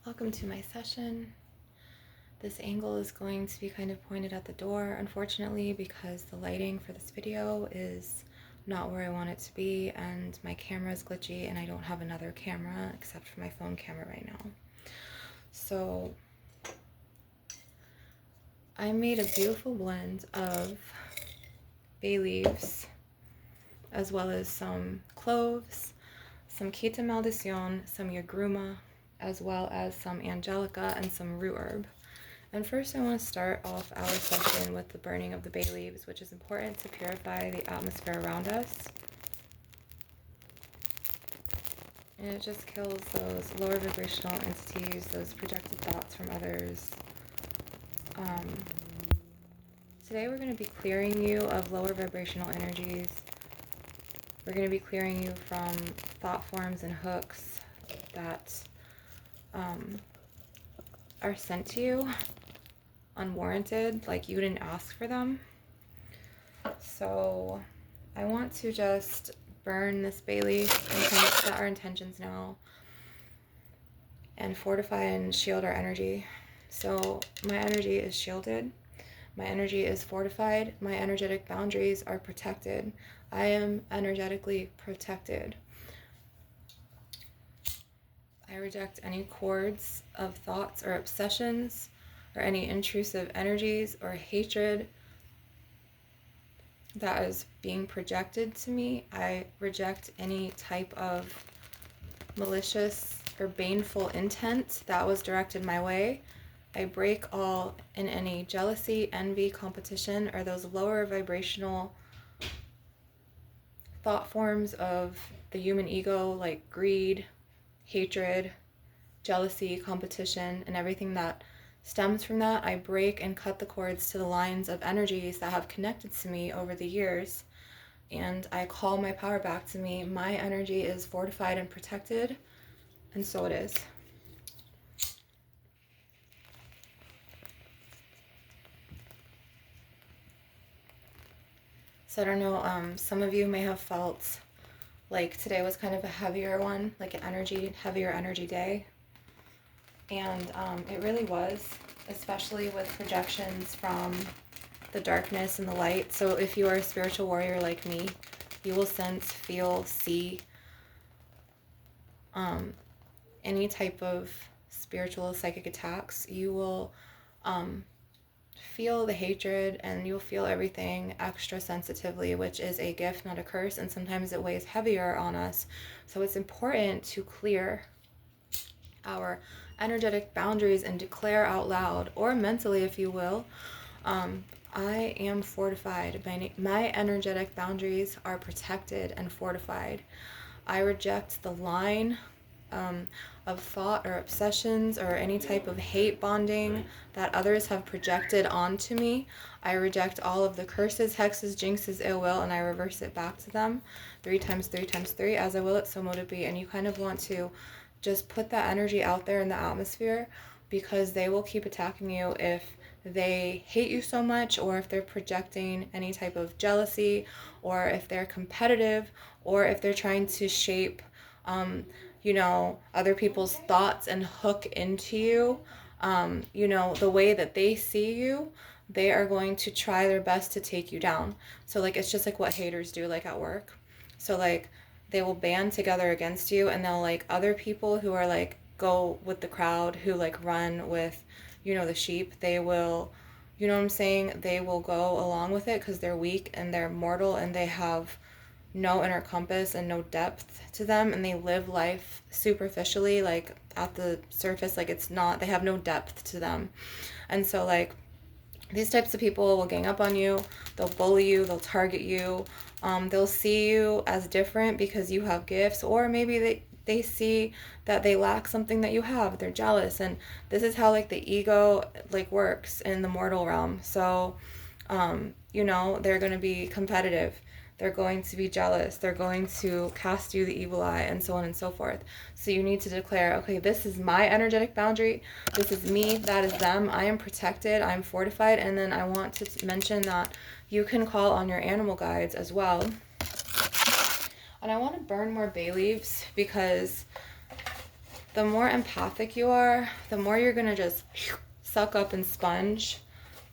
Welcome to my session. This angle is going to be kind of pointed at the door, unfortunately, because the lighting for this video is not where I want it to be, and my camera is glitchy, and I don't have another camera except for my phone camera right now. So I made a beautiful blend of bay leaves, as well as some cloves, some Quita Maldición, some Yagruma, as well as some Angelica and some root herb. And first I want to start off our session with the burning of the bay leaves, which is important to purify the atmosphere around us. And it just kills those lower vibrational entities, those projected thoughts from others. Today we're going to be clearing you of lower vibrational energies. We're going to be clearing you from thought forms and hooks that are sent to you unwarranted, like you didn't ask for them. So I want to just burn this bay leaf and kind of set our intentions now and fortify and shield our energy. So my energy is shielded. My energy is fortified. My energetic boundaries are protected. I am energetically protected. I reject any cords of thoughts or obsessions or any intrusive energies or hatred that is being projected to me. I reject any type of malicious or baneful intent that was directed my way. I break all in any jealousy, envy, competition, or those lower vibrational thought forms of the human ego, like greed, hatred, jealousy, competition, and everything that stems from that. I break and cut the cords to the lines of energies that have connected to me over the years, and I call my power back to me. My energy is fortified and protected, and so it is. So I don't know, some of you may have felt like today was kind of a heavier one, like an heavier energy day. And it really was, especially with projections from the darkness and the light. So if you are a spiritual warrior like me, you will sense, feel, see any type of spiritual psychic attacks. You will feel the hatred, and you'll feel everything extra sensitively, which is a gift, not a curse, and sometimes it weighs heavier on us. So it's important to clear our energetic boundaries and declare out loud, or mentally if you will, I am fortified. My energetic boundaries are protected and fortified. I reject the line of thought or obsessions or any type of hate bonding that others have projected onto me. I reject all of the curses, hexes, jinxes, ill will, and I reverse it back to them. 3 times 3 times 3, as I will it, so mote it be. And you kind of want to just put that energy out there in the atmosphere, because they will keep attacking you if they hate you so much, or if they're projecting any type of jealousy, or if they're competitive, or if they're trying to shape other people's thoughts and hook into you, the way that they see you. They are going to try their best to take you down. So like, it's just like what haters do, like at work. So like, they will band together against you, and they'll, like, other people who are like go with the crowd, who like run with the sheep, they will, what I'm saying, they will go along with it because they're weak and they're mortal and they have no inner compass and no depth to them, and they live life superficially, like at the surface, like it's not, they have no depth to them. And so like, these types of people will gang up on you, they'll bully you, they'll target you, they'll see you as different because you have gifts, or maybe they see that they lack something that you have, they're jealous. And this is how like the ego like works in the mortal realm. So they're going to be competitive, they're going to be jealous, they're going to cast you the evil eye, and so on and so forth. So you need to declare, okay, this is my energetic boundary, this is me, that is them, I am protected, I'm fortified. And then I want to mention that you can call on your animal guides as well. And I want to burn more bay leaves because the more empathic you are, the more you're going to just suck up and sponge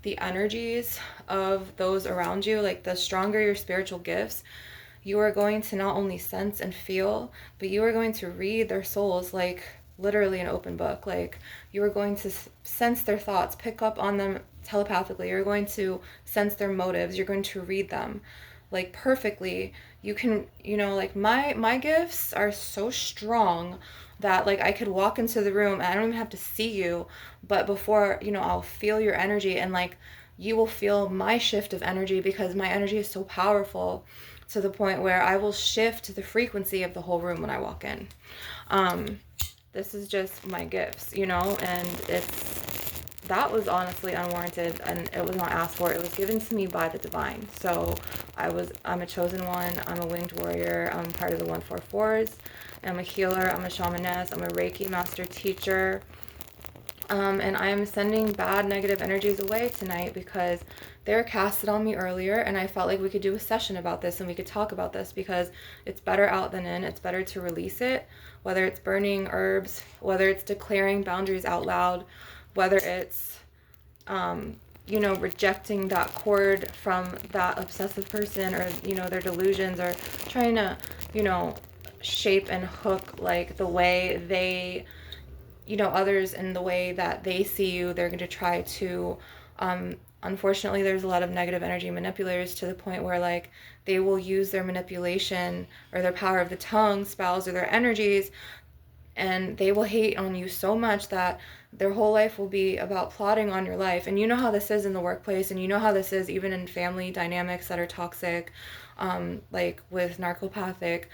the energies of those around you. Like, the stronger your spiritual gifts, you are going to not only sense and feel, but you are going to read their souls like literally an open book. Like, you are going to sense their thoughts, pick up on them telepathically. You're going to sense their motives. You're going to read them like perfectly. You can, like, my gifts are so strong that, like, I could walk into the room and I don't even have to see you, but before, I'll feel your energy, and like, you will feel my shift of energy, because my energy is so powerful to the point where I will shift the frequency of the whole room when I walk in. This is just my gifts, and that was honestly unwarranted, and it was not asked for. It was given to me by the divine. So I'm a chosen one. I'm a winged warrior. I'm part of the 144s. I'm a healer. I'm a shamaness. I'm a Reiki master teacher. And I am sending bad negative energies away tonight because they were casted on me earlier, and I felt like we could do a session about this and we could talk about this, because it's better out than in. It's better to release it, whether it's burning herbs, whether it's declaring boundaries out loud, whether it's rejecting that cord from that obsessive person, or their delusions, or trying to shape and hook like the way they others in the way that they see you. They're going to try to unfortunately, there's a lot of negative energy manipulators to the point where, like, they will use their manipulation or their power of the tongue, spells, or their energies, and they will hate on you so much that their whole life will be about plotting on your life. And you know how this is in the workplace, and you know how this is even in family dynamics that are toxic, like with narcopathic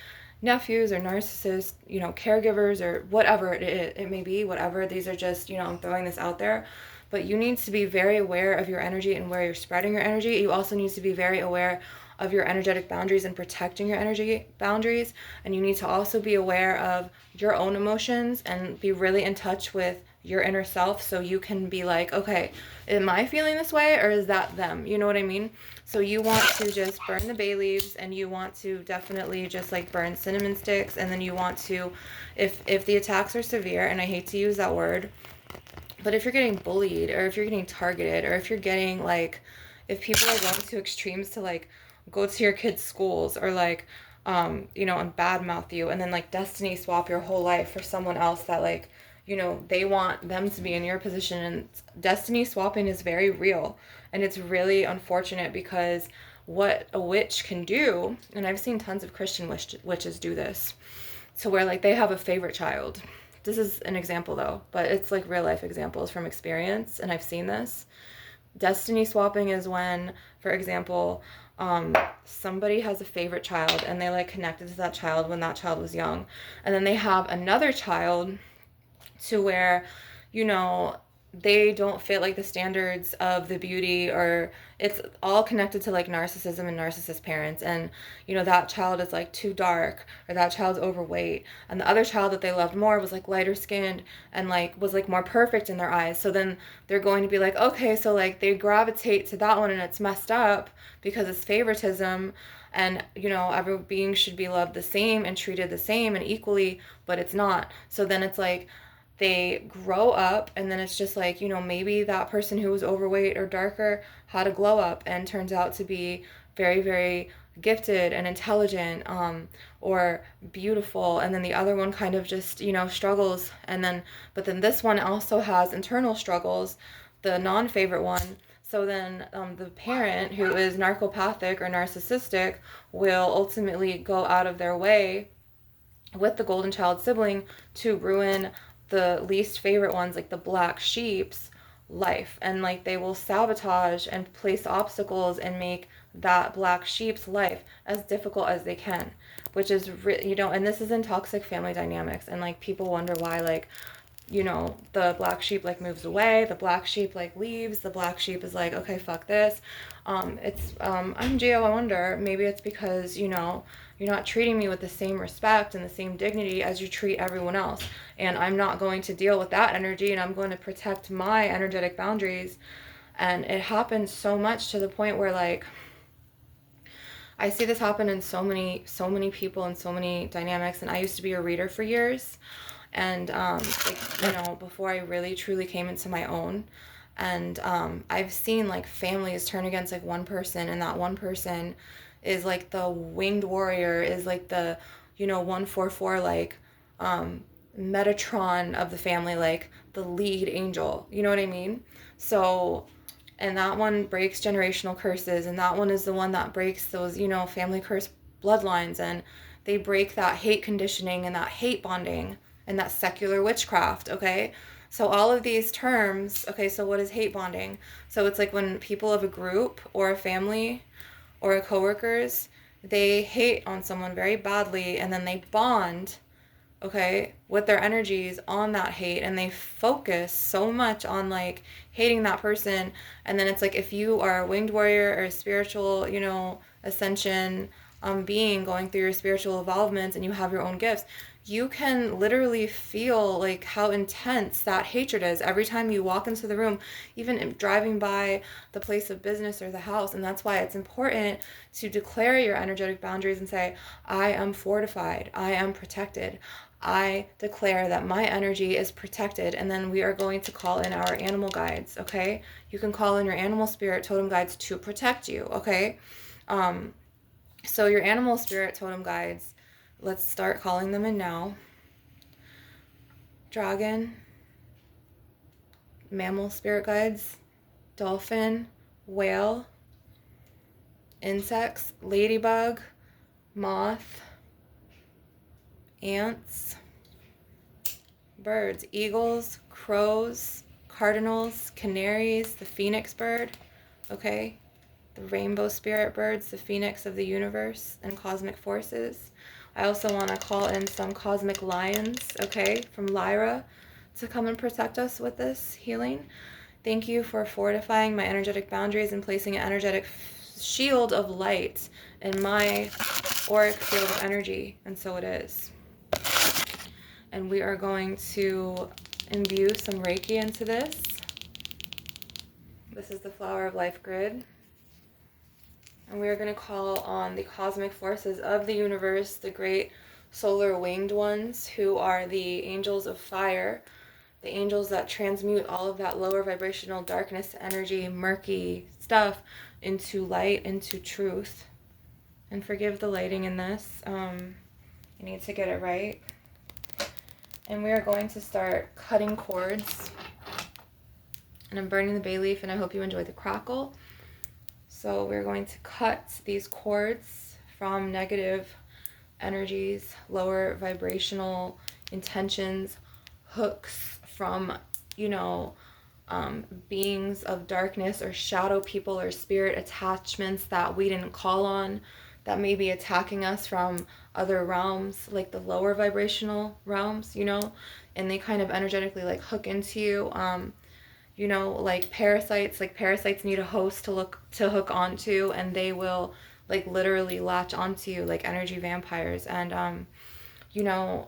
nephews or narcissists, caregivers, or whatever it may be, whatever. These are just, I'm throwing this out there. But you need to be very aware of your energy and where you're spreading your energy. You also need to be very aware of your energetic boundaries and protecting your energy boundaries. And you need to also be aware of your own emotions and be really in touch with your inner self, so you can be like, okay, am I feeling this way, or is that them? You know what I mean? So you want to just burn the bay leaves, and you want to definitely just like burn cinnamon sticks, and then you want to, if the attacks are severe, and I hate to use that word, but if you're getting bullied, or if you're getting targeted, or if you're getting like, if people are going to extremes to like go to your kids' schools, or like and badmouth you, and then like destiny swap your whole life for someone else that, like, they want them to be in your position. And destiny swapping is very real, and it's really unfortunate, because what a witch can do, and I've seen tons of Christian witches do this, to where like they have a favorite child. This is an example though, but it's like real life examples from experience, and I've seen this. Destiny swapping is when, for example, somebody has a favorite child, and they like connected to that child when that child was young, and then they have another child to where, they don't fit like the standards of the beauty, or it's all connected to like narcissism and narcissist parents, and that child is like too dark, or that child's overweight, and the other child that they loved more was like lighter skinned and like was like more perfect in their eyes. So then they're going to be like, okay, so like they gravitate to that one, and it's messed up because it's favoritism, and every being should be loved the same and treated the same and equally, but it's not. So then it's like they grow up, and then it's just like, maybe that person who was overweight or darker had a glow up and turns out to be very, very gifted and intelligent, or beautiful, and then the other one kind of just struggles, and then but then this one also has internal struggles, the non-favorite one. So then the parent who is narcopathic or narcissistic will ultimately go out of their way with the golden child sibling to ruin the least favorite ones, like the black sheep's life, and like they will sabotage and place obstacles and make that black sheep's life as difficult as they can, which is and this is in toxic family dynamics, and like people wonder why, like, the black sheep like moves away, the black sheep like leaves, the black sheep is like, okay, fuck this. I'm Geo. I wonder, maybe it's because you're not treating me with the same respect and the same dignity as you treat everyone else, and I'm not going to deal with that energy, and I'm going to protect my energetic boundaries. And it happens so much to the point where, like, I see this happen in so many people and so many dynamics. And I used to be a reader for years, And before I really truly came into my own. And I've seen like families turn against like one person, and that one person is like the winged warrior, is like the 144, like Metatron of the family, like the lead angel, you know what I mean? So, and that one breaks generational curses, and that one is the one that breaks those family curse bloodlines, and they break that hate conditioning and that hate bonding and that secular witchcraft. Okay, so all of these terms. Okay, so what is hate bonding? So it's like when people of a group or a family or a coworkers, they hate on someone very badly, and then they bond, okay, with their energies on that hate, and they focus so much on like hating that person. And then it's like, if you are a winged warrior or a spiritual ascension being going through your spiritual evolvements, and you have your own gifts, you can literally feel like how intense that hatred is every time you walk into the room, even driving by the place of business or the house. And that's why it's important to declare your energetic boundaries and say, I am fortified, I am protected, I declare that my energy is protected. And then we are going to call in our animal guides. Okay, you can call in your animal spirit totem guides to protect you. Okay, so your animal spirit totem guides, let's start calling them in now. Dragon, mammal spirit guides, dolphin, whale, insects, ladybug, moth, ants, birds, eagles, crows, cardinals, canaries, the phoenix bird, okay? The rainbow spirit birds, the phoenix of the universe and cosmic forces. I also want to call in some cosmic lions, okay, from Lyra, to come and protect us with this healing. Thank you for fortifying my energetic boundaries and placing an energetic shield of light in my auric field of energy, and so it is. And we are going to imbue some Reiki into this. This is the Flower of Life grid. And we are going to call on the cosmic forces of the universe, the great solar winged ones, who are the angels of fire, the angels that transmute all of that lower vibrational darkness energy, murky stuff, into light, into truth. And forgive the lighting in this. I need to get it right. And we are going to start cutting cords. And I'm burning the bay leaf, and I hope you enjoy the crackle. So we're going to cut these cords from negative energies, lower vibrational intentions, hooks from, beings of darkness or shadow people or spirit attachments that we didn't call on, that may be attacking us from other realms, like the lower vibrational realms, and they kind of energetically like hook into you. Like parasites need a host to hook onto, and they will like literally latch onto you like energy vampires. And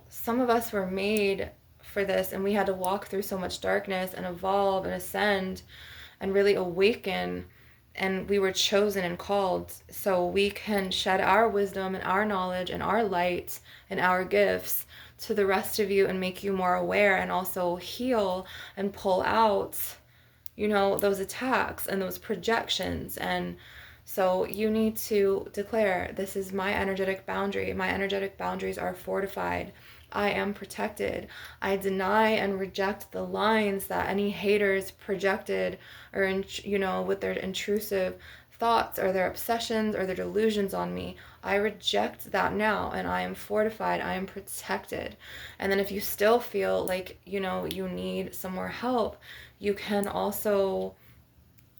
some of us were made for this, and we had to walk through so much darkness and evolve and ascend and really awaken, and we were chosen and called so we can shed our wisdom and our knowledge and our light and our gifts to the rest of you, and make you more aware, and also heal and pull out those attacks and those projections. And so you need to declare, this is my energetic boundary. My energetic boundaries are fortified. I am protected. I deny and reject the lines that any haters projected, or with their intrusive thoughts or their obsessions or their delusions on me. I reject that now, and I am fortified. I am protected. And then if you still feel like you need some more help, you can also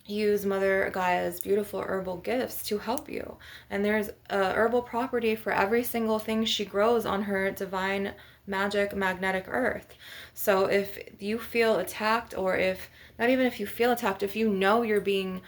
use Mother Gaia's beautiful herbal gifts to help you. And there's a herbal property for every single thing she grows on her divine magic magnetic earth. So if you feel attacked, or if not even if you feel attacked, if you're being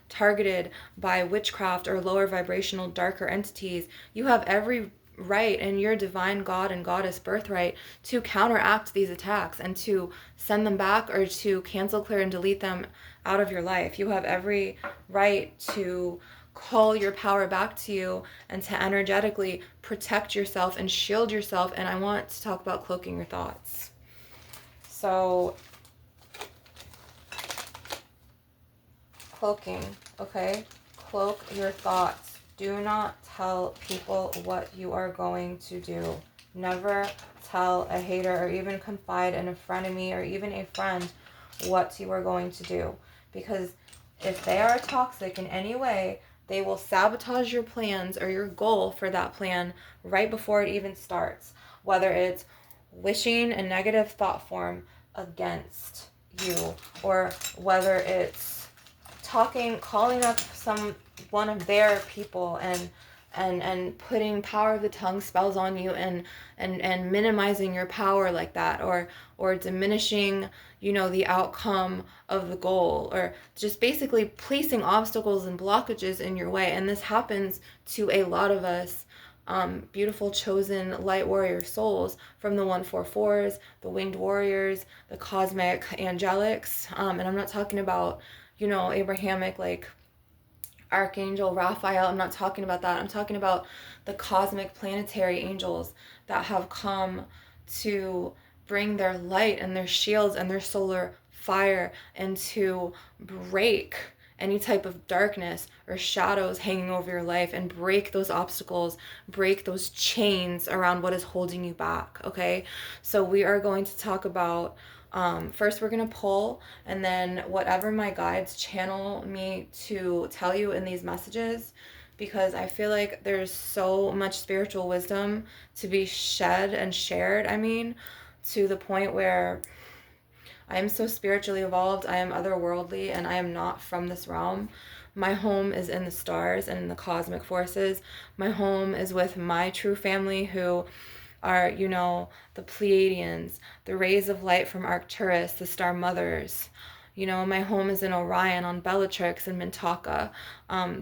targeted by witchcraft or lower vibrational darker entities, you have every right in your divine God and Goddess birthright to counteract these attacks and to send them back, or to cancel, clear, and delete them out of your life. You have every right to call your power back to you and to energetically protect yourself and shield yourself. And I want to talk about cloaking your thoughts. So, cloaking, okay? Cloak your thoughts. Do not tell people what you are going to do. Never tell a hater or even confide in a frenemy or even a friend what you are going to do. Because if they are toxic in any way, they will sabotage your plans or your goal for that plan right before it even starts. Whether it's wishing a negative thought form against you, or whether it's calling up one of their people and putting power of the tongue spells on you and minimizing your power like that, or diminishing, the outcome of the goal, or just basically placing obstacles and blockages in your way. And this happens to a lot of us, beautiful chosen light warrior souls from the 144s, the winged warriors, the cosmic angelics. And I'm not talking about, Abrahamic, like Archangel Raphael. I'm not talking about that. I'm talking about the cosmic planetary angels that have come to bring their light and their shields and their solar fire and to break any type of darkness or shadows hanging over your life and break those obstacles, break those chains around what is holding you back, okay? So we are going to talk about, first we're going to pull, and then whatever my guides channel me to tell you in these messages, because I feel like there's so much spiritual wisdom to be shed and shared, to the point where I am so spiritually evolved, I am otherworldly, and I am not from this realm. My home is in the stars and in the cosmic forces. My home is with my true family, who are, the Pleiadians, the rays of light from Arcturus, the star mothers. My home is in Orion, on Bellatrix and Mintaka.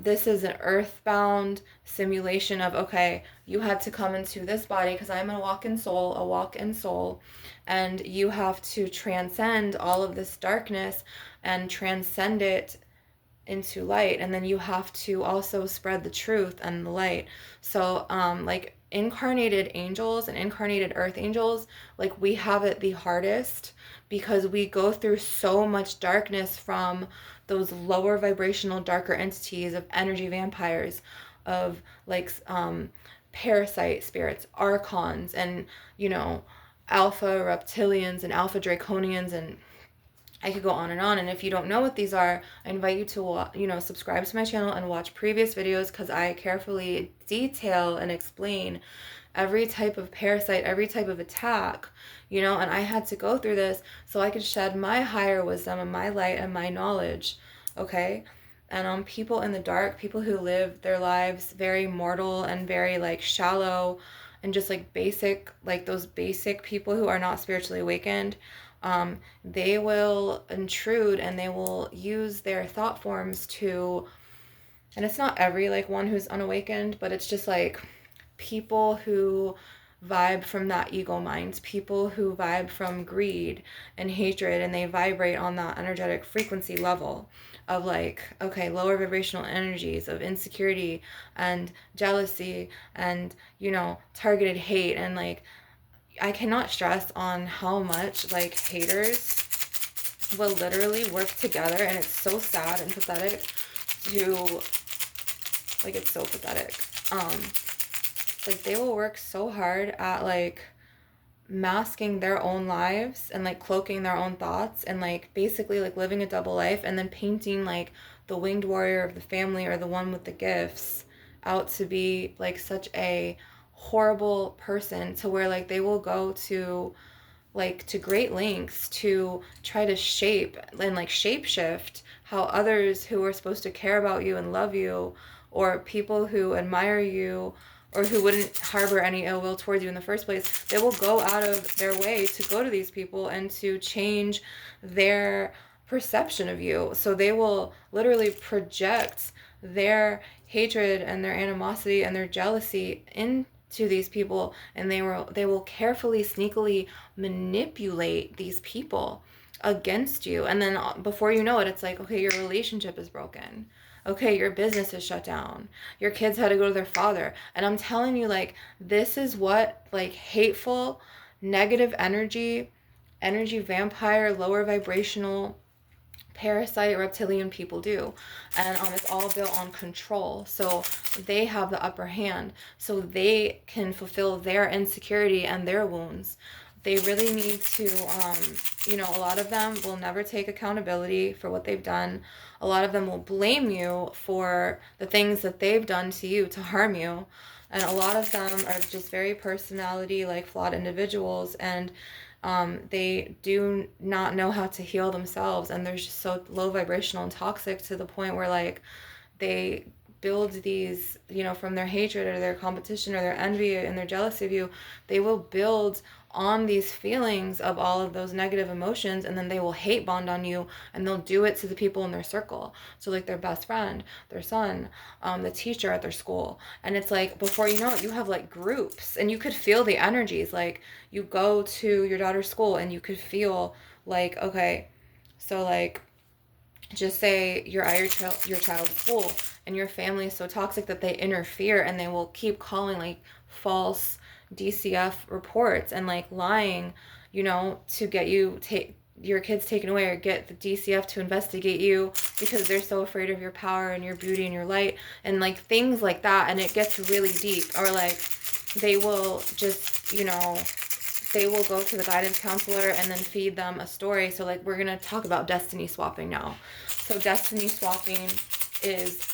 This is an earthbound simulation of, okay, you had to come into this body because I'm a walk-in soul, and you have to transcend all of this darkness and transcend it into light, and then you have to also spread the truth and the light. So like incarnated angels and incarnated earth angels, like, we have it the hardest because we go through so much darkness from those lower vibrational darker entities of energy vampires, of like parasite spirits, archons, and alpha reptilians and alpha draconians, and I could go on and on. And if you don't know what these are, I invite you to, subscribe to my channel and watch previous videos, because I carefully detail and explain every type of parasite, every type of attack, and I had to go through this so I could shed my higher wisdom and my light and my knowledge, okay? And people in the dark, people who live their lives very mortal and very like shallow and just like basic, like those basic people who are not spiritually awakened, they will intrude and they will use their thought forms to, and it's not every like one who's unawakened, but it's just like people who vibe from that ego mind, people who vibe from greed and hatred, and they vibrate on that energetic frequency level of like, okay, lower vibrational energies of insecurity and jealousy and, targeted hate. And like, I cannot stress on how much like haters will literally work together, and it's so sad and pathetic to, like, it's so pathetic. Like, they will work so hard at like masking their own lives and like cloaking their own thoughts and like basically like living a double life, and then painting like the winged warrior of the family or the one with the gifts out to be like such a horrible person, to where like they will go to great lengths to try to shape and like shapeshift how others who are supposed to care about you and love you, or people who admire you or who wouldn't harbor any ill will towards you in the first place, they will go out of their way to go to these people and to change their perception of you. So they will literally project their hatred and their animosity and their jealousy into these people, and they will carefully, sneakily manipulate these people against you. And then before you know it, it's like, okay, your relationship is broken. Okay, your business is shut down. Your kids had to go to their father. And I'm telling you, like, this is what, like, hateful, negative energy vampire, lower vibrational, parasite, reptilian people do. And it's all built on control. So they have the upper hand. So they can fulfill their insecurity and their wounds. They really need to, a lot of them will never take accountability for what they've done. A lot of them will blame you for the things that they've done to you to harm you. And a lot of them are just very personality, like flawed individuals. And they do not know how to heal themselves, and they're just so low vibrational and toxic to the point where, like, they build these, from their hatred or their competition or their envy and their jealousy of you, they will build on these feelings of all of those negative emotions, and then they will hate bond on you, and they'll do it to the people in their circle. So like their best friend, their son, the teacher at their school. And it's like, before you know it, you have like groups, and you could feel the energies. Like, you go to your daughter's school and you could feel like, okay, so like, just say you're at your child's school, and your family is so toxic that they interfere, and they will keep calling like false DCF reports and like lying, to get your kids taken away, or get the DCF to investigate you because they're so afraid of your power and your beauty and your light, and like things like that. And it gets really deep. Or like, they will just, they will go to the guidance counselor and then feed them a story. So like, we're going to talk about destiny swapping now. So destiny swapping is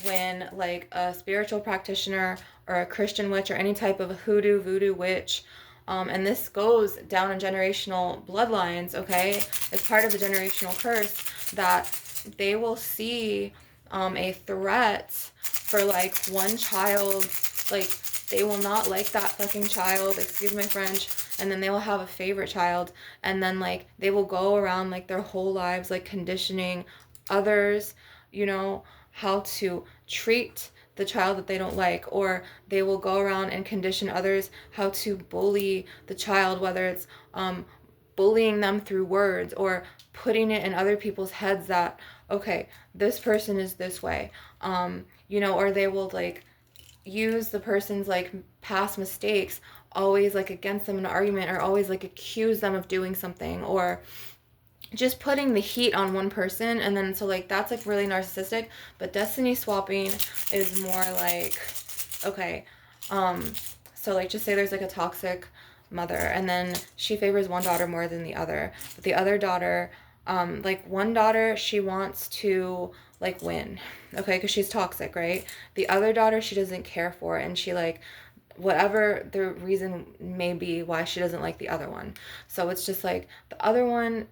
when like a spiritual practitioner or a Christian witch or any type of hoodoo, voodoo witch, and this goes down in generational bloodlines, okay? It's part of the generational curse that they will see a threat for like one child, like they will not like that fucking child, excuse my French, and then they will have a favorite child, and then like they will go around like their whole lives like conditioning others, how to treat the child that they don't like. Or they will go around and condition others how to bully the child, whether it's bullying them through words, or putting it in other people's heads that, okay, this person is this way, or they will like use the person's like past mistakes always like against them in an argument, or always like accuse them of doing something, or just putting the heat on one person. And then so like that's like really narcissistic. But destiny swapping is more like, okay, so like, just say there's like a toxic mother, and then she favors one daughter more than the other, but the other daughter, like one daughter, she wants to like win, okay, because she's toxic, right? The other daughter, she doesn't care for it, and she like, whatever the reason may be why she doesn't like the other one. So it's just like, the other one,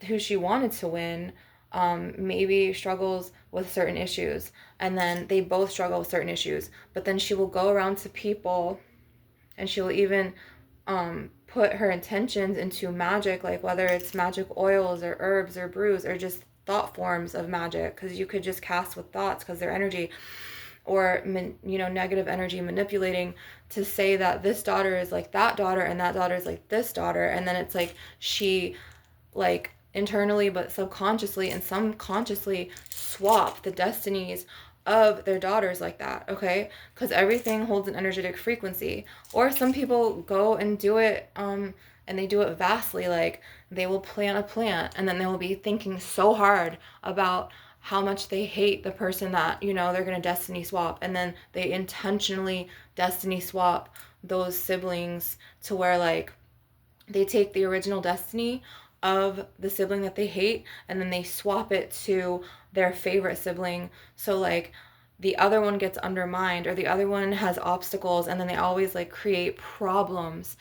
who she wanted to win, maybe struggles with certain issues, and then they both struggle with certain issues, but then she will go around to people, and she will even put her intentions into magic, like whether it's magic oils or herbs or brews, or just thought forms of magic, because you could just cast with thoughts because they're energy. Or negative energy manipulating to say that this daughter is like that daughter, and that daughter is like this daughter. And then it's like, she like internally but subconsciously and subconsciously swap the destinies of their daughters like that, okay? Because everything holds an energetic frequency. Or some people go and do it, and they do it vastly. Like, they will plant a plant, and then they will be thinking so hard about how much they hate the person that, they're going to destiny swap. And then they intentionally destiny swap those siblings to where, like, they take the original destiny of the sibling that they hate, and then they swap it to their favorite sibling. So, like, the other one gets undermined, or the other one has obstacles, and then they always like create problems,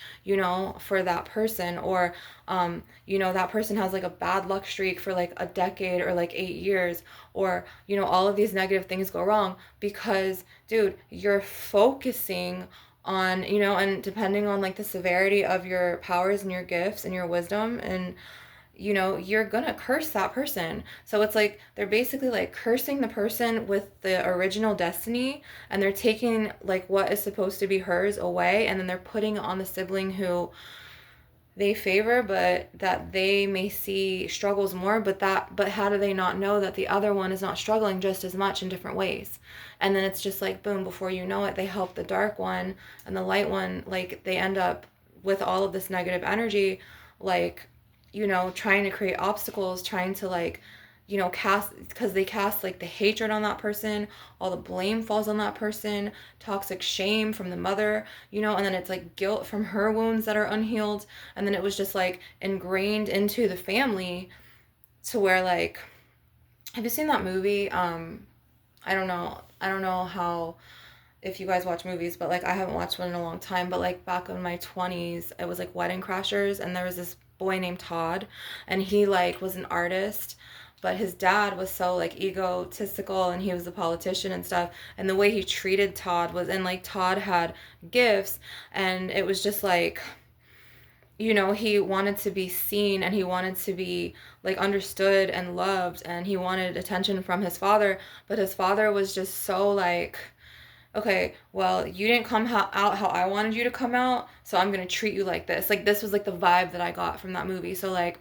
for that person. Or that person has like a bad luck streak for like a decade or like 8 years, or all of these negative things go wrong because, dude, you're focusing on, and depending on like the severity of your powers and your gifts and your wisdom, and you're gonna curse that person. So it's like, they're basically like cursing the person with the original destiny, and they're taking like what is supposed to be hers away, and then they're putting on the sibling who they favor, but that they may see struggles more, but how do they not know that the other one is not struggling just as much in different ways? And then it's just like boom, before you know it, they help the dark one, and the light one, like, they end up with all of this negative energy, like, trying to create obstacles, trying to, like, cast, because they cast like the hatred on that person, all the blame falls on that person, toxic shame from the mother, and then it's like guilt from her wounds that are unhealed, and then it was just like ingrained into the family, to where, like, have you seen that movie? I don't know how, if you guys watch movies, but like I haven't watched one in a long time, but like back in my 20s, it was like Wedding Crashers, and there was this boy named Todd, and he like was an artist, but his dad was so like egotistical, and he was a politician and stuff, and the way he treated Todd was, and like Todd had gifts, and it was just like, he wanted to be seen, and he wanted to be like understood and loved, and he wanted attention from his father, but his father was just so like, okay, well, you didn't come out how I wanted you to come out, so I'm gonna treat you like this. Like, this was like the vibe that I got from that movie. So like,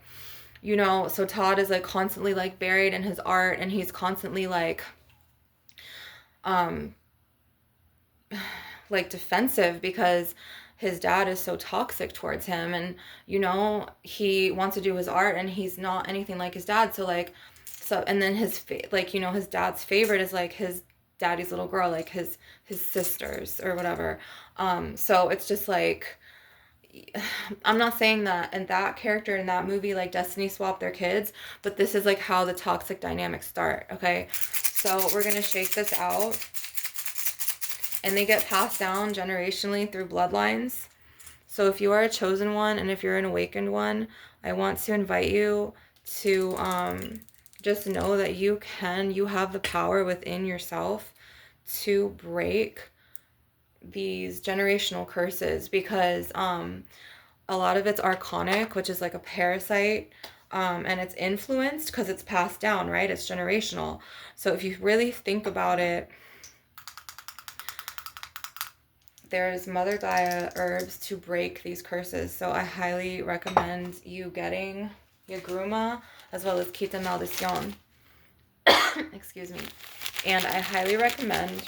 so Todd is like constantly like buried in his art, and he's constantly um like defensive, because his dad is so toxic towards him, and he wants to do his art, and he's not anything like his dad. So like, and then like, his dad's favorite is like his daddy's little girl, like his sisters or whatever. So it's just like, I'm not saying that, and that character in that movie like destiny swapped their kids, but this is like how the toxic dynamics start. Okay, so we're gonna shake this out, and they get passed down generationally through bloodlines. So if you are a chosen one, and if you're an awakened one, I want to invite you to just know that you have the power within yourself to break these generational curses, because a lot of it's archonic, which is like a parasite, and it's influenced because it's passed down, right? It's generational. So if you really think about it, there's Mother Gaia herbs to break these curses. So I highly recommend you getting Yagruma, as well as Quita Maldición. Excuse me. And I highly recommend,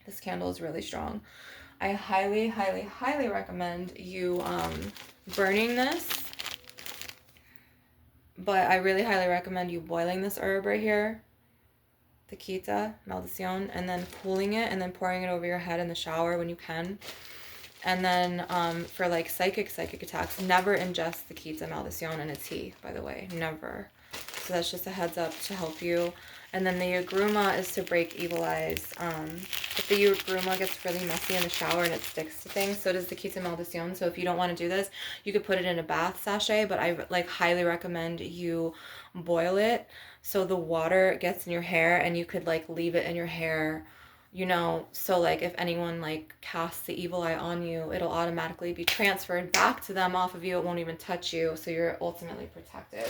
this candle is really strong, I highly, highly, highly recommend you burning this. But I really highly recommend you boiling this herb right here, the Quita Maldición, and then cooling it, and then pouring it over your head in the shower when you can. And then for like psychic attacks, never ingest the Quita Maldición in a tea, by the way, never. So that's just a heads up to help you. And then the Yagruma is to break evil eyes. If the Yagruma gets really messy in the shower and it sticks to things, so does the Quita Maldición. So if you don't want to do this, you could put it in a bath sachet, but I like highly recommend you boil it so the water gets in your hair, and you could like leave it in your hair, so like if anyone like casts the evil eye on you, it'll automatically be transferred back to them off of you. It won't even touch you, so you're ultimately protected.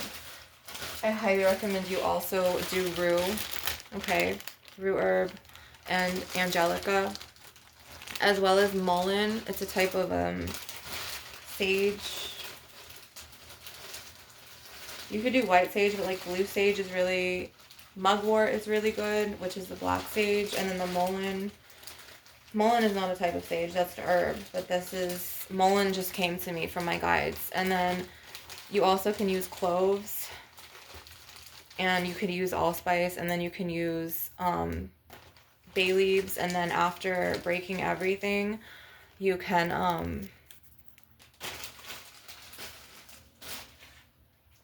I highly recommend you also do rue, okay, rue herb and angelica, as well as mullein. It's a type of sage. You could do white sage, but like blue sage is really, mugwort is really good, which is the black sage, and then the mullein. Mullein is not a type of sage, that's the herb, but mullein just came to me from my guides. And then you also can use cloves, and you could use allspice, and then you can use bay leaves, and then after breaking everything, you can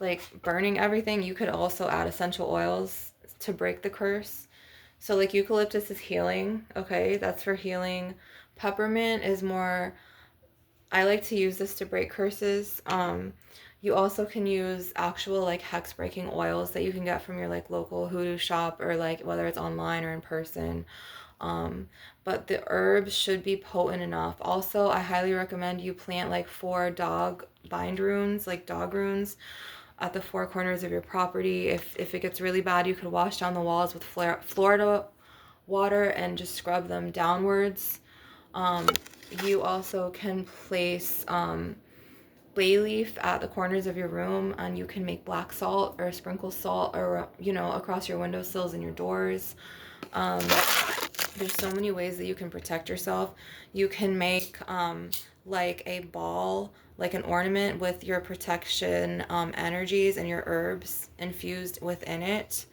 like burning everything, you could also add essential oils to break the curse. So like eucalyptus is healing, okay, that's for healing. Peppermint is more, I like to use this to break curses. You also can use actual like hex breaking oils that you can get from your like local hoodoo shop, or like whether it's online or in person. But the herbs should be potent enough. Also, I highly recommend you plant like 4 dog bind runes, like dog runes, at the 4 corners of your property. If it gets really bad, you could wash down the walls with Florida water and just scrub them downwards. You also can place bay leaf at the corners of your room, and you can make black salt or sprinkle salt, or across your windowsills and your doors. um, there's so many ways that you can protect yourself. You can make like a ball, like an ornament with your protection energies and your herbs infused within it.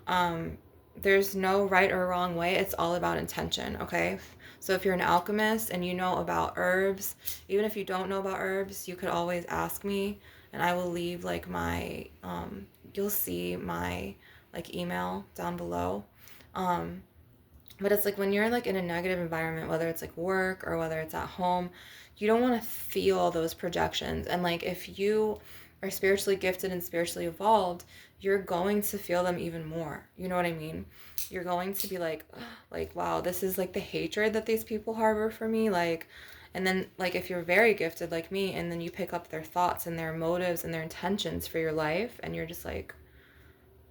um, there's no right or wrong way. It's all about intention, okay? So if you're an alchemist and you know about herbs, even if you don't know about herbs, you could always ask me, and I will leave like my you'll see my like email down below. um but it's like when you're like in a negative environment, whether it's like work or whether it's at home, you don't want to feel those projections. And like if you are spiritually gifted and spiritually evolved, you're going to feel them even more. You know what I mean? You're going to be like, wow, this is like the hatred that these people harbor for me. Like, and then like if you're very gifted like me, and then you pick up their thoughts and their motives and their intentions for your life, and you're just like,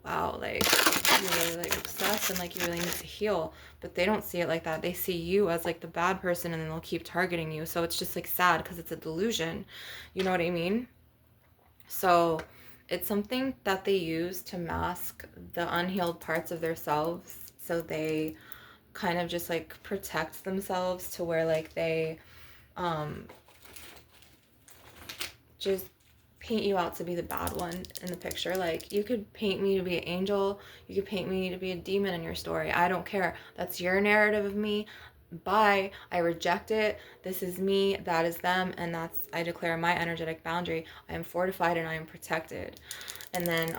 wow, like you're really like obsessed and like you really need to heal. But they don't see it like that. They see you as like the bad person, and then they'll keep targeting you. So it's just like sad because it's a delusion. You know what I mean? So it's something that they use to mask the unhealed parts of themselves. So they kind of just like protect themselves to where like they um just paint you out to be the bad one in the picture. Like, you could paint me to be an angel, you could paint me to be a demon in your story. I don't care. That's your narrative of me. Bye. I reject it. This is me, that is them, and that's, I declare my energetic boundary. I am fortified and I am protected. And then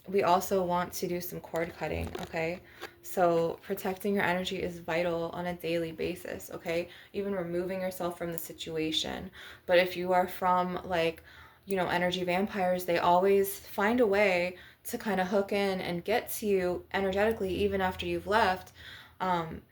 we also want to do some cord cutting, okay? So protecting your energy is vital on a daily basis, okay? Even removing yourself from the situation. But if you are from like, energy vampires, they always find a way to kind of hook in and get to you energetically even after you've left. And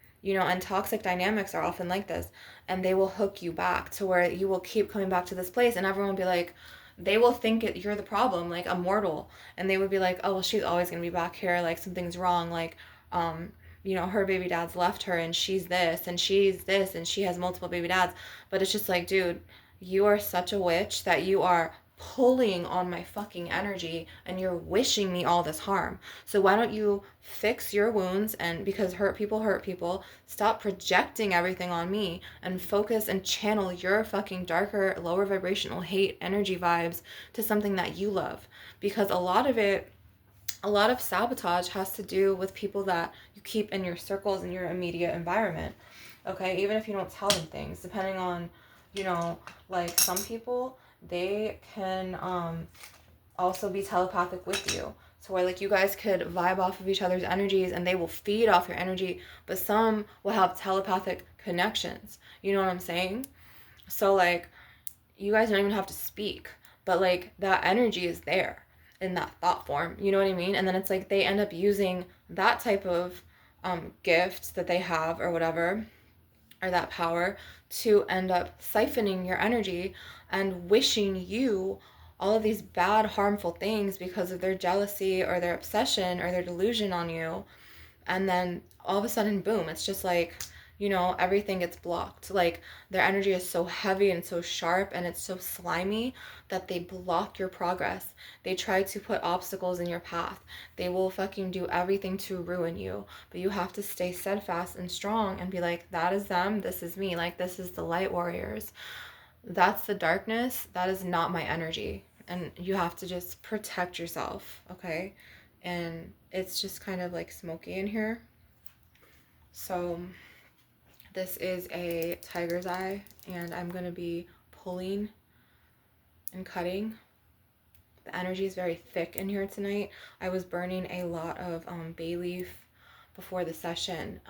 toxic dynamics are often like this, and they will hook you back to where you will keep coming back to this place, and everyone will be like, they will think you're the problem, like a mortal, and they would be like, oh well, she's always gonna be back here, like something's wrong, like her baby dad's left her, and she's this and she's this and she has multiple baby dads. But it's just like, dude, you are such a witch that you are pulling on my fucking energy, and you're wishing me all this harm. So why don't you fix your wounds? And because hurt people, stop projecting everything on me and focus and channel your fucking darker, lower vibrational hate energy vibes to something that you love. Because a lot of sabotage has to do with people that you keep in your circles, in your immediate environment. Okay, even if you don't tell them things, depending on, like some people, they can also be telepathic with you. So where like you guys could vibe off of each other's energies and they will feed off your energy, but some will have telepathic connections. You know what I'm saying? So like you guys don't even have to speak, but like that energy is there in that thought form. You know what I mean? And then it's like they end up using that type of gift that they have or whatever, or that power, to end up siphoning your energy and wishing you all of these bad, harmful things because of their jealousy or their obsession or their delusion on you. And then all of a sudden, boom, it's just like, everything gets blocked. Like their energy is so heavy and so sharp and it's so slimy that they block your progress. They try to put obstacles in your path. They will fucking do everything to ruin you. But you have to stay steadfast and strong and be like, that is them, this is me. Like, this is the light warriors. That's the darkness. That is not my energy. And you have to just protect yourself, okay? And it's just kind of like smoky in here. So this is a tiger's eye, and I'm going to be pulling and cutting. The energy is very thick in here tonight. I was burning a lot of bay leaf before the session.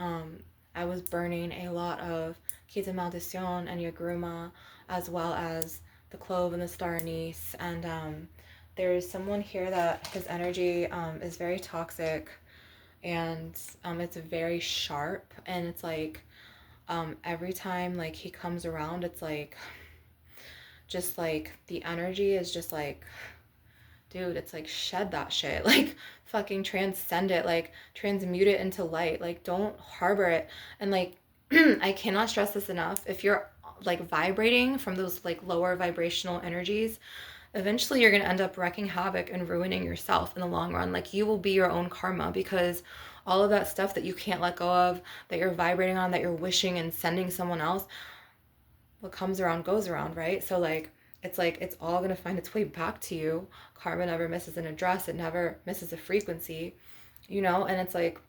I was burning a lot of Kita Maldición and Yagruma, as well as the clove and the star anise. And there's someone here that his energy is very toxic, and it's very sharp, and it's like every time like he comes around, it's like just like the energy is just like, dude, it's like, shed that shit, like fucking transcend it, like transmute it into light, like don't harbor it. And like I cannot stress this enough, if you're like vibrating from those like lower vibrational energies, eventually you're going to end up wrecking havoc and ruining yourself in the long run. Like, you will be your own karma, because all of that stuff that you can't let go of, that you're vibrating on, that you're wishing and sending someone else, what comes around goes around, right? So like it's all going to find its way back to you. Karma never misses an address, it never misses a frequency, you know? And it's like,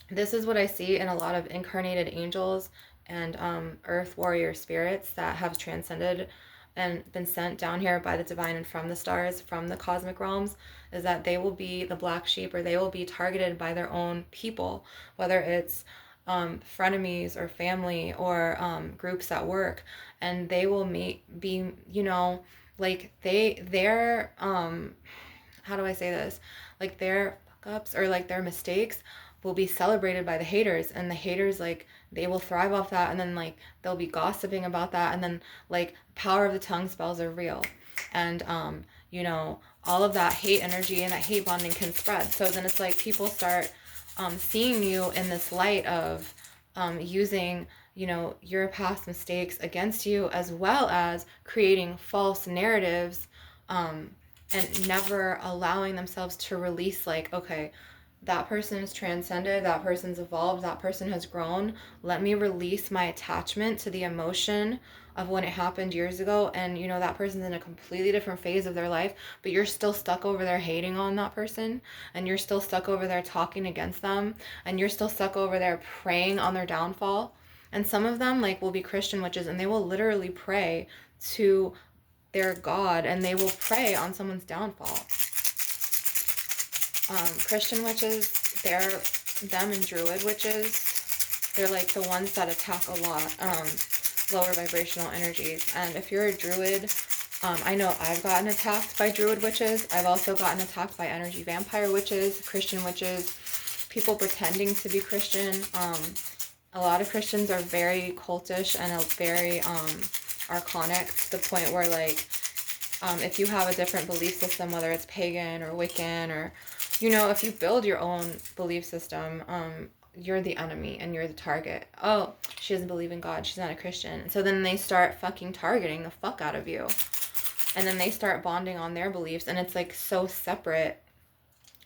this is what I see in a lot of incarnated angels and earth warrior spirits that have transcended and been sent down here by the divine and from the stars, from the cosmic realms, is that they will be the black sheep, or they will be targeted by their own people, whether it's frenemies or family or groups at work, and they will be, you know, like they're how do I say this? Like, their fuck ups or like their mistakes will be celebrated by the haters, and the haters, like, they will thrive off that, and then like they'll be gossiping about that, and then like power of the tongue spells are real. And you know, all of that hate energy and that hate bonding can spread. So then it's like people start seeing you in this light of using, you know, your past mistakes against you, as well as creating false narratives, and never allowing themselves to release, like, okay, that person is transcended, that person's evolved, that person has grown. Let me release my attachment to the emotion of when it happened years ago. And, you know, that person's in a completely different phase of their life, but you're still stuck over there hating on that person. And you're still stuck over there talking against them. And you're still stuck over there praying on their downfall. And some of them, like, will be Christian witches, and they will literally pray to their God, and they will prey on someone's downfall. Christian witches, they're them, and Druid witches, they're like the ones that attack a lot, lower vibrational energies. And if you're a Druid, I know I've gotten attacked by Druid witches. I've also gotten attacked by energy vampire witches, Christian witches, people pretending to be Christian. A lot of Christians are very cultish and very archonic, to the point where, like, if you have a different belief system, whether it's pagan or Wiccan, or, you know, if you build your own belief system, you're the enemy and you're the target. Oh, she doesn't believe in God, she's not a Christian. And so then they start fucking targeting the fuck out of you. And then they start bonding on their beliefs, and it's like so separate.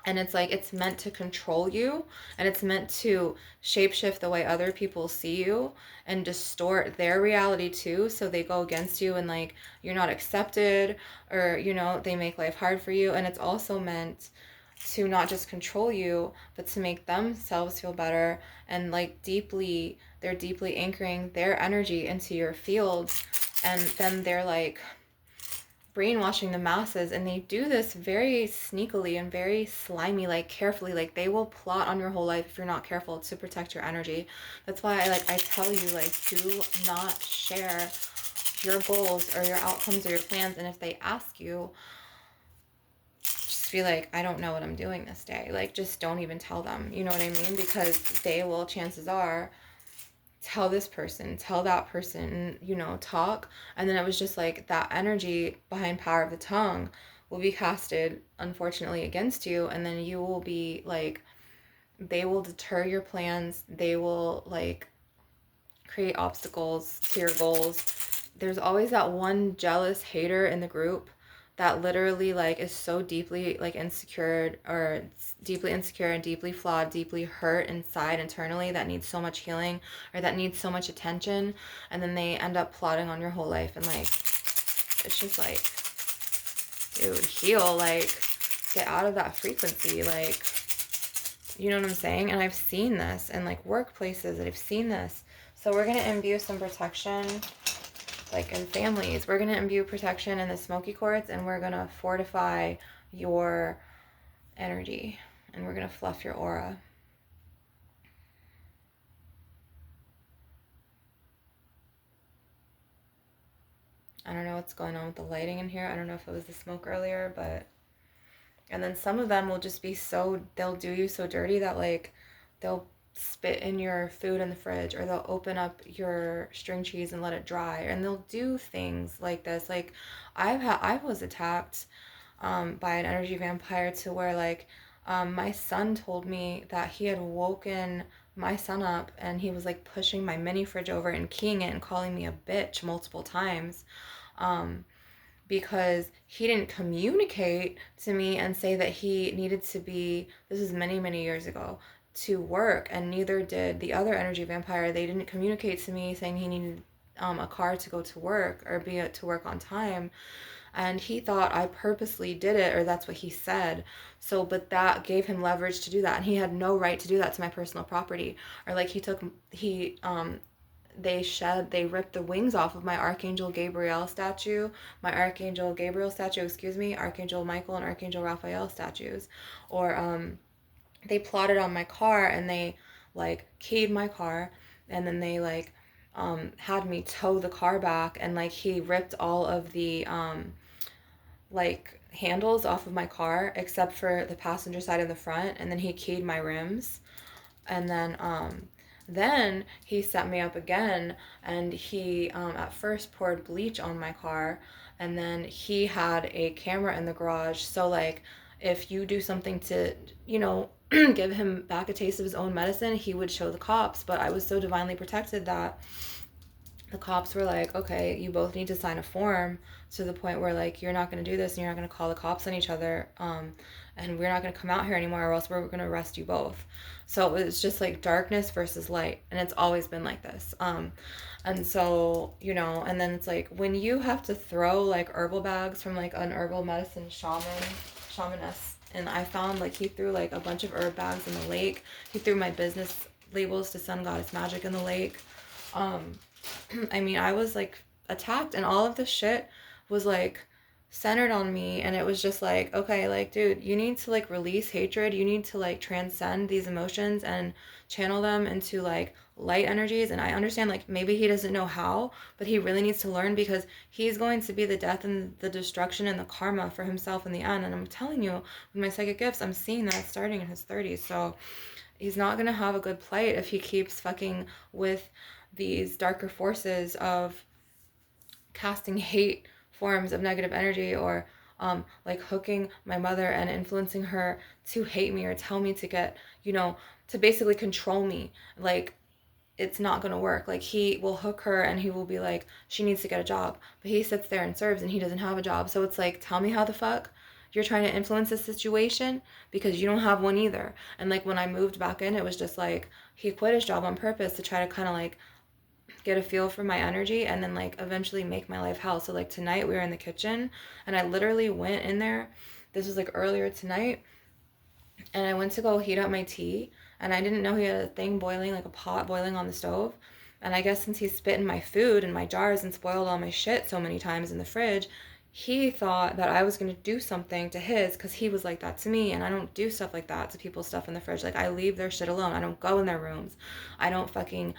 And it's like, it's meant to control you, and it's meant to shapeshift the way other people see you and distort their reality too, so they go against you, and like, you're not accepted, or, you know, they make life hard for you. And it's also meant to not just control you, but to make themselves feel better. And like, they're deeply anchoring their energy into your field, and then they're like brainwashing the masses. And they do this very sneakily and very slimy, like carefully. Like, they will plot on your whole life if you're not careful, to protect your energy. That's why I tell you, like, do not share your goals or your outcomes or your plans. And if they ask you, just be like, I don't know what I'm doing this day. Like, just don't even tell them, you know what I mean? Because they will, chances are, tell this person, tell that person, you know, talk. And then it was just like, that energy behind power of the tongue will be casted, unfortunately, against you. And then you will be like, they will deter your plans. They will like create obstacles to your goals. There's always that one jealous hater in the group that literally like is so deeply like insecure, or deeply insecure and deeply flawed, deeply hurt inside internally, that needs so much healing, or that needs so much attention. And then they end up plotting on your whole life. And like, it's just like, dude, heal, like, get out of that frequency. Like, you know what I'm saying? And I've seen this in like workplaces, and I've seen this. So we're going to imbue some protection, like in families. We're going to imbue protection in the smoky quartz, and we're going to fortify your energy, and we're going to fluff your aura. I don't know what's going on with the lighting in here. I don't know if it was the smoke earlier, but... And then some of them will just be so, they'll do you so dirty that like, they'll spit in your food in the fridge, or they'll open up your string cheese and let it dry, and they'll do things like this. Like, I was attacked by an energy vampire, to where like, my son told me that he had woken my son up, and he was like pushing my mini fridge over and keying it and calling me a bitch multiple times. Um, because he didn't communicate to me and say that he needed to be, this is many, many years ago, to work, and neither did the other energy vampire. They didn't communicate to me saying he needed a car to go to work or be to work on time, and he thought I purposely did it, or that's what he said. So, but that gave him leverage to do that, and he had no right to do that to my personal property. Or like they ripped the wings off of my Archangel Gabriel statue, excuse me, Archangel Michael and Archangel Raphael statues. Or they plotted on my car, and they like keyed my car, and then they like had me tow the car back, and like he ripped all of the like handles off of my car except for the passenger side and the front, and then he keyed my rims. And then he set me up again, and he at first poured bleach on my car, and then he had a camera in the garage, so like if you do something to, you know, give him back a taste of his own medicine, he would show the cops. But I was so divinely protected that the cops were like, okay, you both need to sign a form, to the point where like you're not going to do this, and you're not going to call the cops on each other, and we're not going to come out here anymore, or else we're going to arrest you both. So it's just like darkness versus light, and it's always been like this. And so, you know, and then it's like when you have to throw like herbal bags from like an herbal medicine shamaness, and I found like he threw like a bunch of herb bags in the lake. He threw my business labels to Sun Goddess Magic in the lake. um I mean, I was like attacked, and all of this shit was like centered on me, and it was just like, okay, like dude, you need to like release hatred, you need to like transcend these emotions and channel them into like light energies. And I understand like maybe he doesn't know how, but he really needs to learn, because he's going to be the death and the destruction and the karma for himself in the end. And I'm telling you, with my psychic gifts, I'm seeing that starting in his 30s. So he's not gonna have a good plight if he keeps fucking with these darker forces of casting hate forms of negative energy, or like hooking my mother and influencing her to hate me or tell me to get, you know, to basically control me. Like, it's not going to work. Like, he will hook her, and he will be like, she needs to get a job, but he sits there and serves, and he doesn't have a job. So it's like, tell me how the fuck you're trying to influence this situation, because you don't have one either. And like when I moved back in, it was just like he quit his job on purpose to try to kind of like get a feel for my energy, and then like eventually make my life hell. So like tonight we were in the kitchen, and I literally went in there, this was like earlier tonight, and I went to go heat up my tea, and I didn't know he had a thing boiling, like a pot boiling on the stove. And I guess since he spit in my food and my jars and spoiled all my shit so many times in the fridge, he thought that I was going to do something to his, because he was like that to me, and I don't do stuff like that to people's stuff in the fridge. Like, I leave their shit alone. I don't go in their rooms. I don't fucking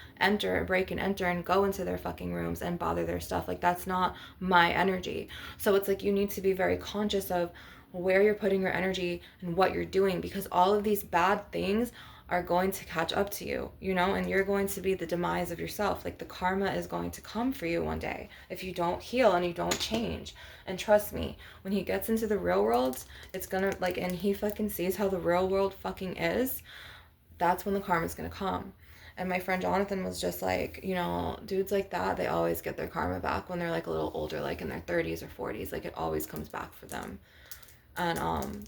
break and enter and go into their fucking rooms and bother their stuff. Like, that's not my energy. So it's like you need to be very conscious of where you're putting your energy and what you're doing, because all of these bad things are going to catch up to you, you know, and you're going to be the demise of yourself. Like, the karma is going to come for you one day if you don't heal and you don't change. And trust me, when he gets into the real world, it's gonna like, and he fucking sees how the real world fucking is, that's when the karma's gonna come. And my friend Jonathan was just like, you know, dudes like that, they always get their karma back when they're like a little older, like in their 30s or 40s. Like, it always comes back for them. And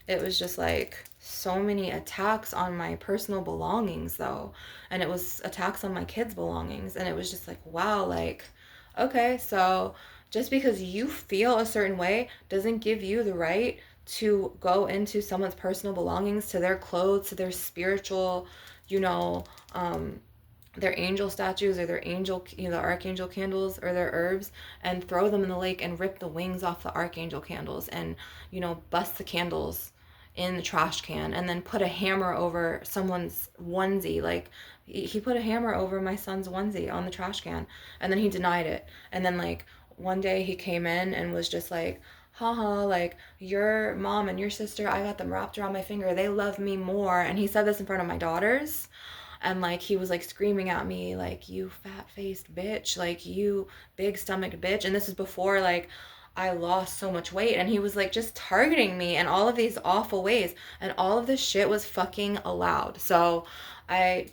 it was just like so many attacks on my personal belongings though, and it was attacks on my kids' belongings, and it was just like, wow, like, okay, so just because you feel a certain way doesn't give you the right to go into someone's personal belongings, to their clothes, to their spiritual, you know, their angel statues, or their angel, you know, the archangel candles, or their herbs, and throw them in the lake and rip the wings off the archangel candles, and, you know, bust the candles in the trash can, and then put a hammer over someone's onesie. Like, he put a hammer over my son's onesie on the trash can, and then he denied it. And then like one day he came in and was just like, haha, like, your mom and your sister, I got them wrapped around my finger, they love me more. And he said this in front of my daughters, and like he was like screaming at me like, you fat faced bitch, like, you big stomach bitch. And this is before like I lost so much weight. And he was like just targeting me in all of these awful ways. And all of this shit was fucking allowed. So I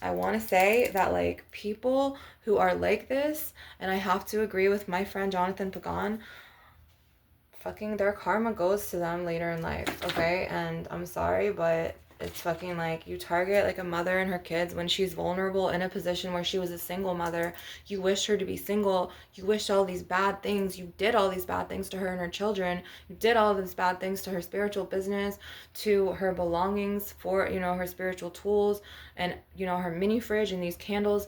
want to say that like people who are like this, and I have to agree with my friend Jonathan Pagan, fucking their karma goes to them later in life, okay? And I'm sorry, but it's fucking like you target like a mother and her kids when she's vulnerable in a position where she was a single mother. You wish her to be single. You wished all these bad things. You did all these bad things to her and her children. You did all these bad things to her spiritual business, to her belongings for, you know, her spiritual tools and, you know, her mini fridge and these candles.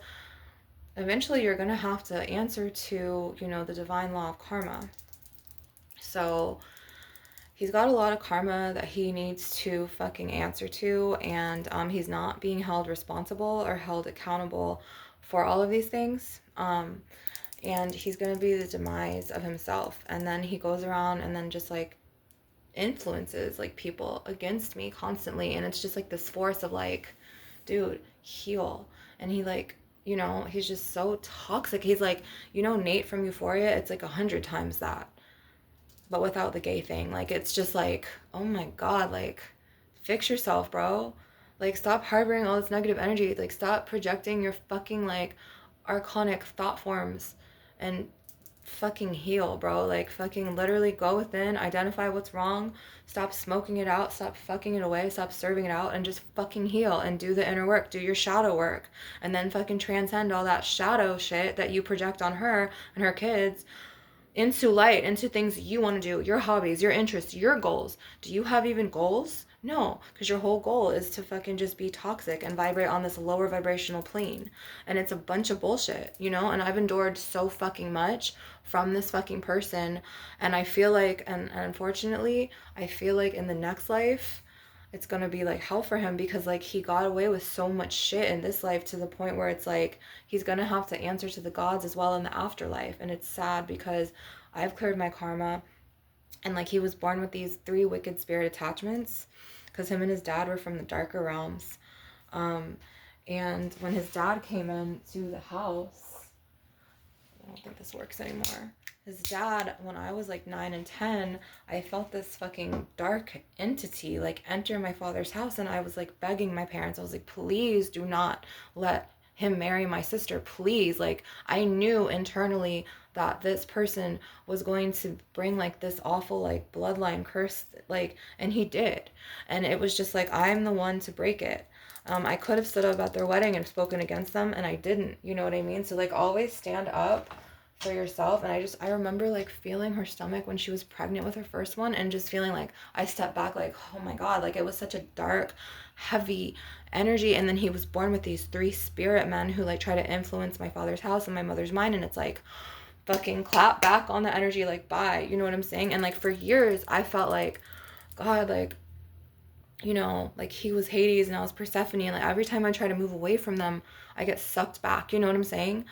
Eventually you're going to have to answer to, you know, the divine law of karma. So he's got a lot of karma that he needs to fucking answer to, and he's not being held responsible or held accountable for all of these things. And he's gonna be the demise of himself. And then he goes around and then just like influences like people against me constantly, and it's just like this force of like, dude, heal. And he like, you know, he's just so toxic. He's like, you know, Nate from Euphoria, it's like 100 times that, but without the gay thing. Like, it's just like, oh my God, like, fix yourself, bro. Like, stop harboring all this negative energy. Like, stop projecting your fucking, like, archonic thought forms and fucking heal, bro. Like, fucking literally go within, identify what's wrong, stop smoking it out, stop fucking it away, stop serving it out, and just fucking heal and do the inner work, do your shadow work, and then fucking transcend all that shadow shit that you project on her and her kids into light, into things you want to do, your hobbies, your interests, your goals. Do you have even goals? No, because your whole goal is to fucking just be toxic and vibrate on this lower vibrational plane. And it's a bunch of bullshit, you know? And I've endured so fucking much from this fucking person. And I feel like, and unfortunately, I feel like in the next life, it's gonna be like hell for him, because like he got away with so much shit in this life to the point where it's like he's gonna have to answer to the gods as well in the afterlife. And it's sad because I've cleared my karma, and like he was born with these 3 wicked spirit attachments because him and his dad were from the darker realms. um and when his dad came into the house, I don't think this works anymore. His dad, when I was like 9 and 10, I felt this fucking dark entity like enter my father's house, and I was like begging my parents. I was like, please do not let him marry my sister, please. Like, I knew internally that this person was going to bring like this awful like bloodline curse, like, and he did. And it was just like, I'm the one to break it. I could have stood up at their wedding and spoken against them, and I didn't. You know what I mean? So like, always stand up for yourself. And I remember like feeling her stomach when she was pregnant with her first one, and just feeling like I stepped back like, oh my God, like it was such a dark, heavy energy. And then he was born with these 3 spirit men who like try to influence my father's house and my mother's mind, and it's like, fucking clap back on the energy, like, bye. You know what I'm saying? And like for years I felt like, God, like, you know, like he was Hades and I was Persephone, and like every time I try to move away from them, I get sucked back. You know what I'm saying?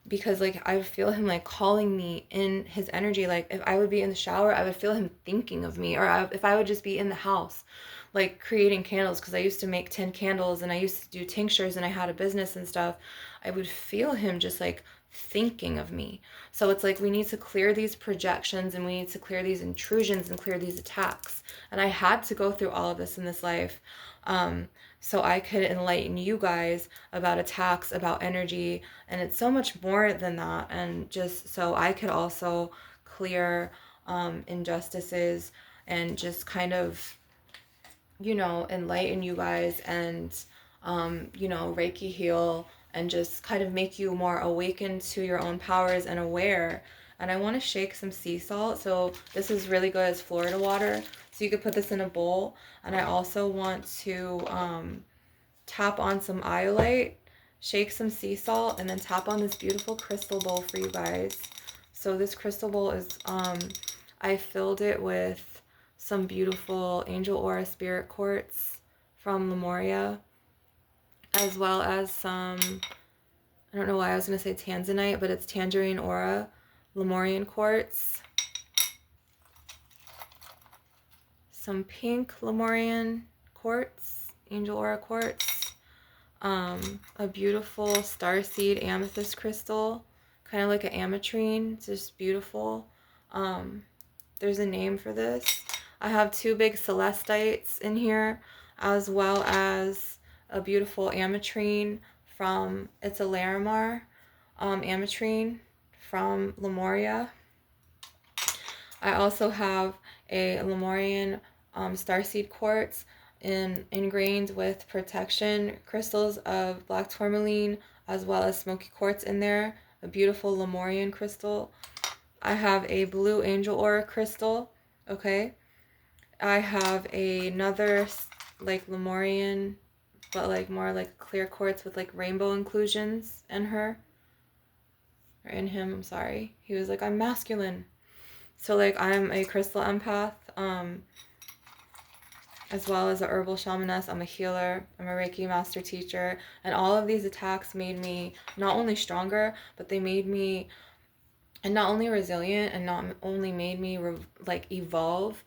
Because like I feel him like calling me in his energy. Like if I would be in the shower, I would feel him thinking of me. Or if I would just be in the house like creating candles, because I used to make 10 candles and I used to do tinctures and I had a business and stuff, I would feel him just like thinking of me. So it's like we need to clear these projections, and we need to clear these intrusions and clear these attacks. And I had to go through all of this in this life, so I could enlighten you guys about attacks, about energy, and it's so much more than that. And just so I could also clear injustices, and just kind of, you know, enlighten you guys, and you know, Reiki heal, and just kind of make you more awakened to your own powers and aware. And I want to shake some sea salt. So this is really good as Florida water. So you could put this in a bowl. And I also want to tap on some iolite, shake some sea salt, and then tap on this beautiful crystal bowl for you guys. So this crystal bowl is, I filled it with some beautiful angel aura spirit quartz from Lemuria, as well as some, I don't know why I was going to say tanzanite, but it's tangerine aura Lemurian quartz, some pink Lemurian quartz, angel aura quartz, a beautiful starseed amethyst crystal, kind of like an ametrine. It's just beautiful. There's a name for this. I have 2 big celestites in here, as well as a beautiful ametrine from, it's a Larimar ametrine from Lemuria. I also have a Lemurian starseed quartz ingrained with protection crystals of black tourmaline, as well as smoky quartz in there, a beautiful Lemurian crystal. I have a blue angel aura crystal, okay? I have another like Lemurian, but like more like clear quartz with like rainbow inclusions in her, or in him, I'm sorry. He was like, I'm masculine. So like I'm a crystal empath, as well as a herbal shamaness. I'm a healer. I'm a Reiki master teacher. And all of these attacks made me not only stronger, but they made me, and not only resilient, and not only made me like evolve,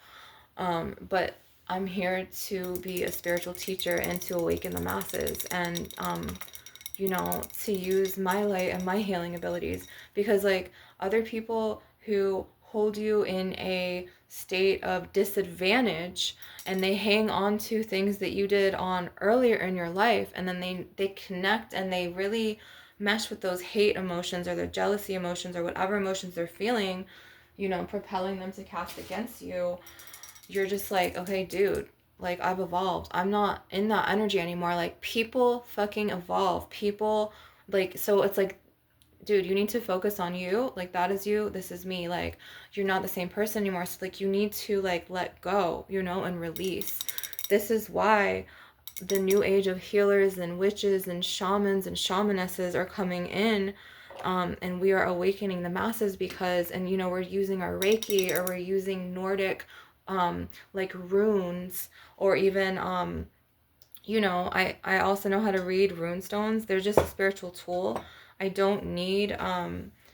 but I'm here to be a spiritual teacher and to awaken the masses, and you know, to use my light and my healing abilities, because like other people who hold you in a state of disadvantage, and they hang on to things that you did on earlier in your life, and then they connect and they really mesh with those hate emotions or their jealousy emotions or whatever emotions they're feeling, you know, propelling them to cast against you. You're just like, okay, dude, like I've evolved. I'm not in that energy anymore. Like people fucking evolve. People like, so it's like, dude, you need to focus on you. Like that is you. This is me. Like you're not the same person anymore. So like you need to like let go, you know, and release. This is why the new age of healers and witches and shamans and shamanesses are coming in, and we are awakening the masses, because, and you know, we're using our Reiki, or we're using Nordic like runes, or even you know, I also know how to read rune stones. They're just a spiritual tool. I don't need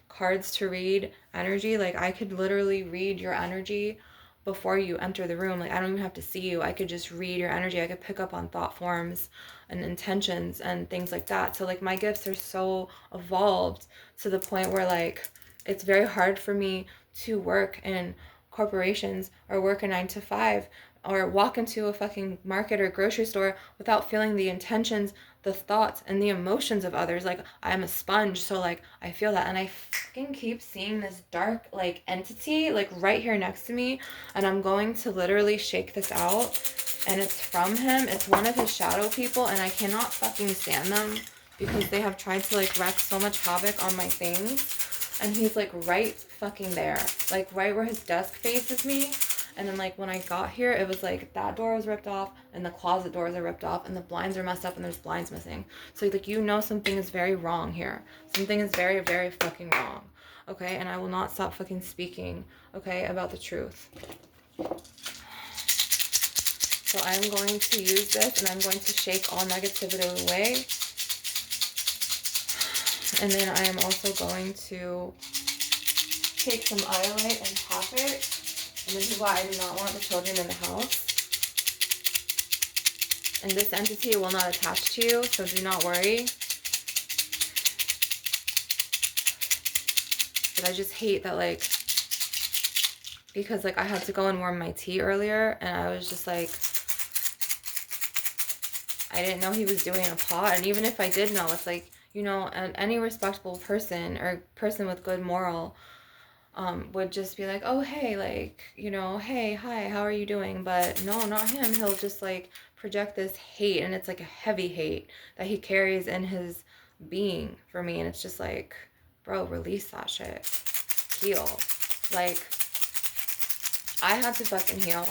cards to read energy. Like I could literally read your energy before you enter the room. Like I don't even have to see you. I could just read your energy. I could pick up on thought forms and intentions and things like that. So like my gifts are so evolved to the point where like it's very hard for me to work in corporations or work a 9 to 5 or walk into a fucking market or grocery store without feeling the intentions, the thoughts, and the emotions of others. Like I'm a sponge, so like I feel that, and I fucking keep seeing this dark like entity like right here next to me, and I'm going to literally shake this out, and it's from him. It's one of his shadow people, and I cannot fucking stand them because they have tried to like wreak so much havoc on my things. And he's like right fucking there, like right where his desk faces me. And then like when I got here, it was like that door was ripped off and the closet doors are ripped off and the blinds are messed up and there's blinds missing. So like, you know, something is very wrong here. Something is very, very fucking wrong. Okay, and I will not stop fucking speaking, okay, about the truth. So I am going to use this, and I'm going to shake all negativity away. And then I am also going to take some iolite and tap it. And this is why I do not want the children in the house. And this entity will not attach to you, so do not worry. But I just hate that, like, because like I had to go and warm my tea earlier, and I was just like, I didn't know he was doing a pot. And even if I did know, it's like, you know, any respectable person or person with good moral would just be like, oh, hey, like, you know, hey, hi, how are you doing? But no, not him. He'll just like project this hate, and it's like a heavy hate that he carries in his being for me. And it's just like, bro, release that shit. Heal. Like, I had to fucking heal.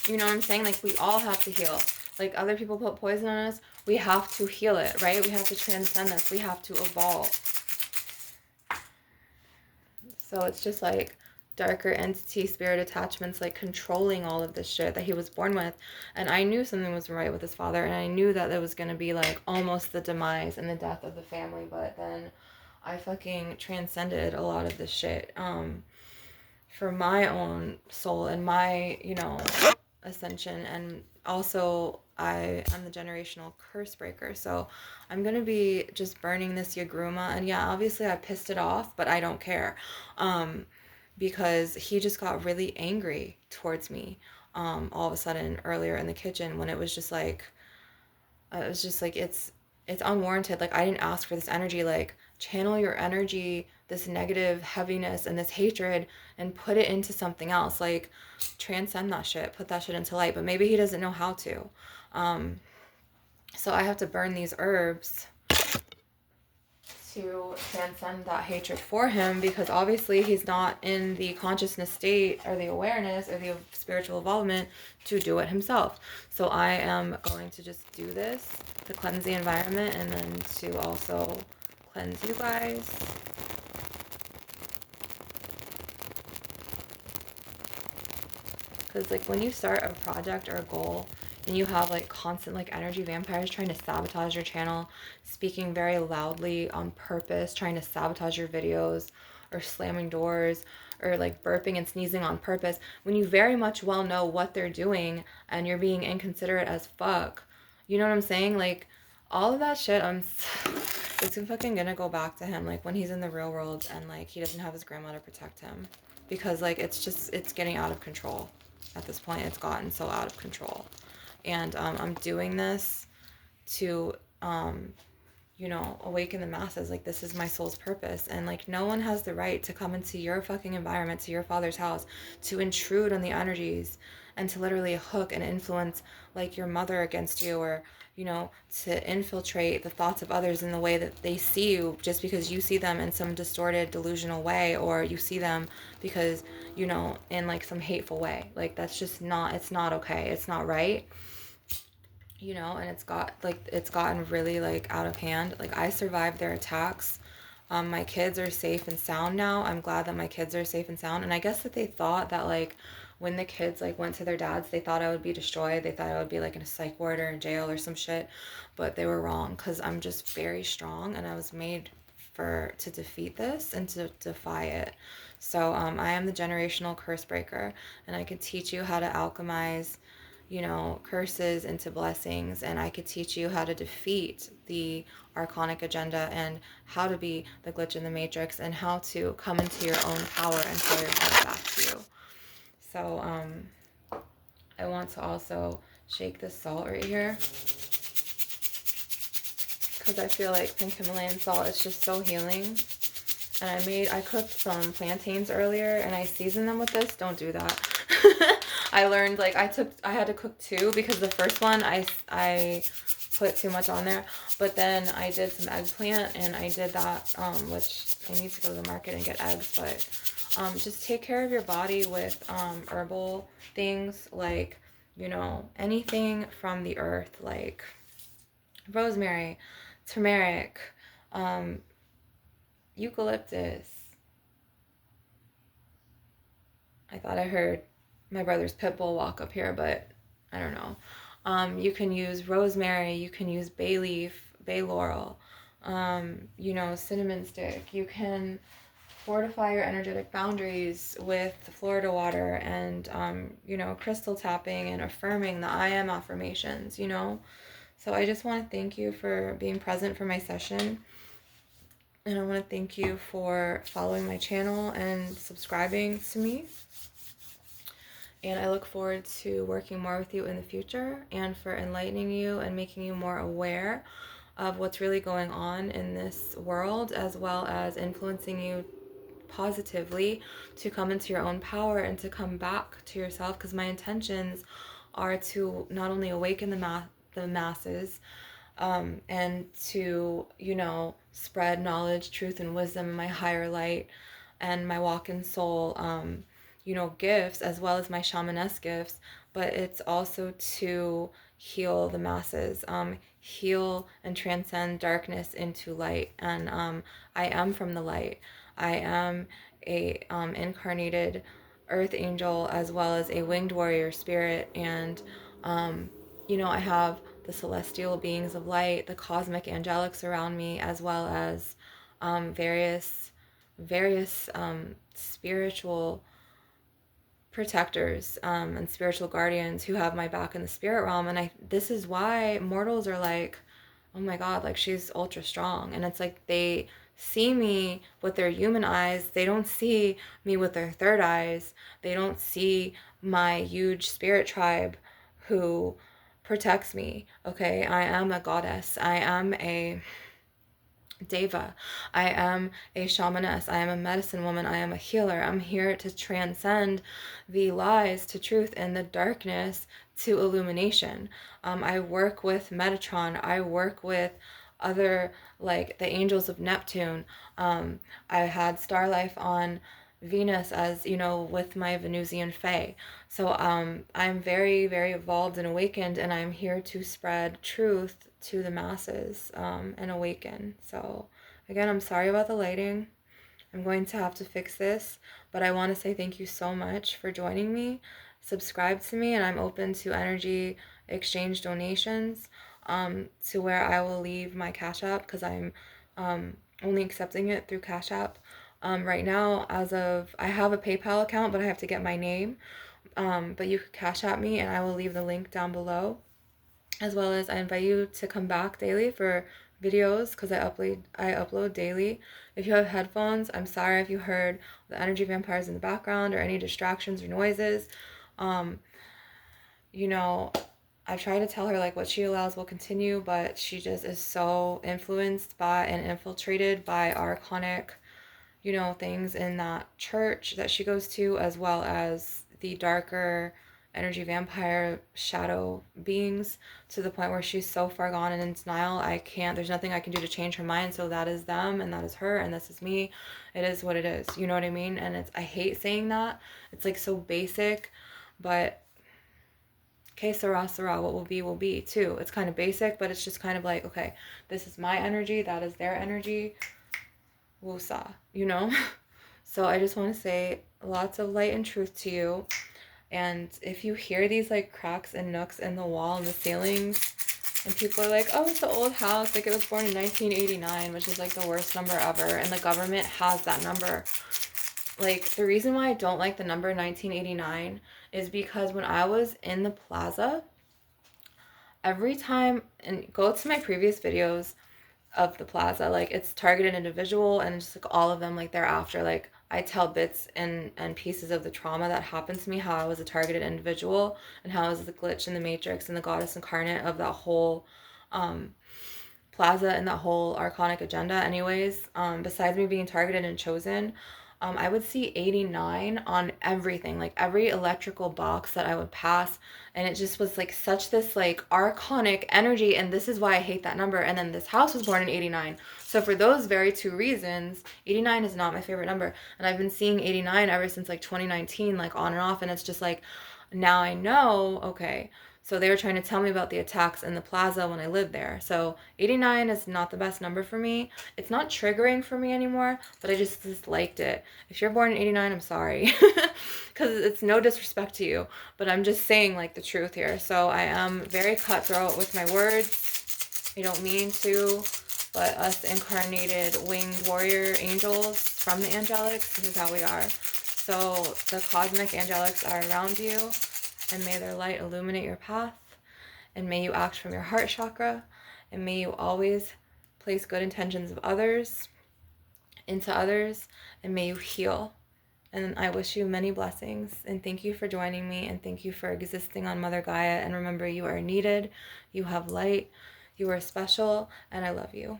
You know what I'm saying? Like, we all have to heal. Like, other people put poison on us. We have to heal it, right? We have to transcend this. We have to evolve. So it's just like darker entity spirit attachments like controlling all of this shit that he was born with. And I knew something was right with his father, and I knew that it was going to be like almost the demise and the death of the family. But then I fucking transcended a lot of this shit for my own soul and my, you know, ascension. And also I am the generational curse breaker, so I'm gonna be just burning this Yagruma. And yeah, obviously I pissed it off, but I don't care, because he just got really angry towards me all of a sudden earlier in the kitchen, when it was just like, it's unwarranted. Like, I didn't ask for this energy. Like, channel your energy, this negative heaviness and this hatred, and put it into something else. Like, transcend that shit, put that shit into light. But maybe he doesn't know how to. So I have to burn these herbs to transcend that hatred for him, because obviously he's not in the consciousness state or the awareness or the spiritual involvement to do it himself. So I am going to just do this to cleanse the environment, and then to also cleanse you guys. Because like, when you start a project or a goal and you have like constant like energy vampires trying to sabotage your channel, speaking very loudly on purpose, trying to sabotage your videos, or slamming doors, or like burping and sneezing on purpose, when you very much well know what they're doing and you're being inconsiderate as fuck, you know what I'm saying? Like, all of that shit, it's fucking gonna go back to him, like when he's in the real world and like he doesn't have his grandma to protect him, because like it's getting out of control. At this point, it's gotten so out of control. And I'm doing this to awaken the masses. Like, this is my soul's purpose. And like, no one has the right to come into your fucking environment, to your father's house, to intrude on the energies, and to literally hook and influence like your mother against you, or to infiltrate the thoughts of others in the way that they see you, just because you see them in some distorted, delusional way, or you see them because in like some hateful way. Like, that's just not, it's not okay, it's not right. And it's gotten really like out of hand. Like, I survived their attacks. My kids are safe and sound now. I'm glad that my kids are safe and sound. And I guess that they thought that like, when the kids like went to their dads, they thought I would be destroyed. They thought I would be like in a psych ward or in jail or some shit. But they were wrong, because I'm just very strong, and I was made to defeat this and to defy it. So I am the generational curse breaker, and I can teach you how to alchemize curses into blessings, and I could teach you how to defeat the archonic agenda, and how to be the glitch in the matrix, and how to come into your own power and call your power back to you. So I want to also shake this salt right here, because I feel like pink Himalayan salt is just so healing. And I cooked some plantains earlier, and I seasoned them with this. Don't do that. I learned, like, I had to cook two, because the first one I put too much on there. But then I did some eggplant, and I did that, which I need to go to the market and get eggs. But just take care of your body with herbal things, like, anything from the earth, like rosemary, turmeric, eucalyptus. I thought I heard my brother's pit bull walk up here, but I don't know. You can use rosemary, you can use bay leaf, bay laurel, cinnamon stick. You can fortify your energetic boundaries with Florida water, and crystal tapping, and affirming the I am affirmations. So I just want to thank you for being present for my session. And I want to thank you for following my channel and subscribing to me. And I look forward to working more with you in the future, and for enlightening you and making you more aware of what's really going on in this world, as well as influencing you positively to come into your own power and to come back to yourself. Because my intentions are to not only awaken the masses, and to spread knowledge, truth, and wisdom in my higher light, and my walk in soul gifts, as well as my shamaness gifts. But it's also to heal the masses, heal and transcend darkness into light. And I am from the light. I am a incarnated earth angel, as well as a winged warrior spirit. And I have the celestial beings of light, the cosmic angelics around me, as well as various spiritual protectors and spiritual guardians who have my back in the spirit realm. And this is why mortals are like, oh my god, like, she's ultra strong. And it's like, they see me with their human eyes. They don't see me with their third eyes. They don't see my huge spirit tribe who protects me. Okay, I am a goddess. I am a Deva. I am a shamaness. I am a medicine woman. I am a healer. I'm here to transcend the lies to truth and the darkness to illumination. I work with Metatron. I work with other, like the angels of Neptune. I had Star Life on Venus, as you know, with my Venusian Fae. So I'm very, very evolved and awakened, and I'm here to spread truth to the masses, and awaken. So again, I'm sorry about the lighting. I'm going to have to fix this, but I want to say thank you so much for joining me. Subscribe to me, and I'm open to energy exchange donations, to where I will leave my Cash App, because I'm only accepting it through Cash App. Right now, as of, I have a PayPal account, but I have to get my name. But you could Cash App me, and I will leave the link down below. As well as I invite you to come back daily for videos, because I upload daily. If you have headphones, I'm sorry if you heard the energy vampires in the background or any distractions or noises. Um, you know, I've tried to tell her like what she allows will continue, but she just is so influenced by and infiltrated by archonic, things in that church that she goes to, as well as the darker energy vampire shadow beings, to the point where she's so far gone and in denial. There's nothing I can do to change her mind. So that is them, and that is her, and this is me. It is what it is. You know what I mean? And I hate saying that. It's like so basic, but okay, Sarah, what will be too. It's kind of basic, but it's just kind of like, okay, this is my energy, that is their energy. Woosah. So I just want to say lots of light and truth to you. And if you hear these like cracks and nooks in the wall and the ceilings, and people are like, oh, it's an old house, like it was born in 1989, which is like the worst number ever, and the government has that number. Like, the reason why I don't like the number 1989 is because when I was in the plaza, every time, and go to my previous videos of the plaza, like it's targeted individual, and just like all of them, like thereafter, like I tell bits and pieces of the trauma that happened to me, how I was a targeted individual, and how I was the glitch in the matrix and the goddess incarnate of that whole plaza and that whole archonic agenda. Anyways, besides me being targeted and chosen, I would see 89 on everything, like every electrical box that I would pass. And it just was like such this like archonic energy. And this is why I hate that number. And then this house was born in 89. So for those very two reasons, 89 is not my favorite number. And I've been seeing 89 ever since like 2019, like on and off. And it's just like, now I know, okay. So they were trying to tell me about the attacks in the plaza when I lived there. So 89 is not the best number for me. It's not triggering for me anymore, but I just disliked it. If you're born in 89, I'm sorry. Because it's no disrespect to you, but I'm just saying like the truth here. So I am very cutthroat with my words. I don't mean to, but us incarnated winged warrior angels from the angelics, this is how we are. So the cosmic angelics are around you, and may their light illuminate your path, and may you act from your heart chakra, and may you always place good intentions of others into others, and may you heal. And I wish you many blessings, and thank you for joining me, and thank you for existing on Mother Gaia. And remember, you are needed, you have light, you are special, and I love you.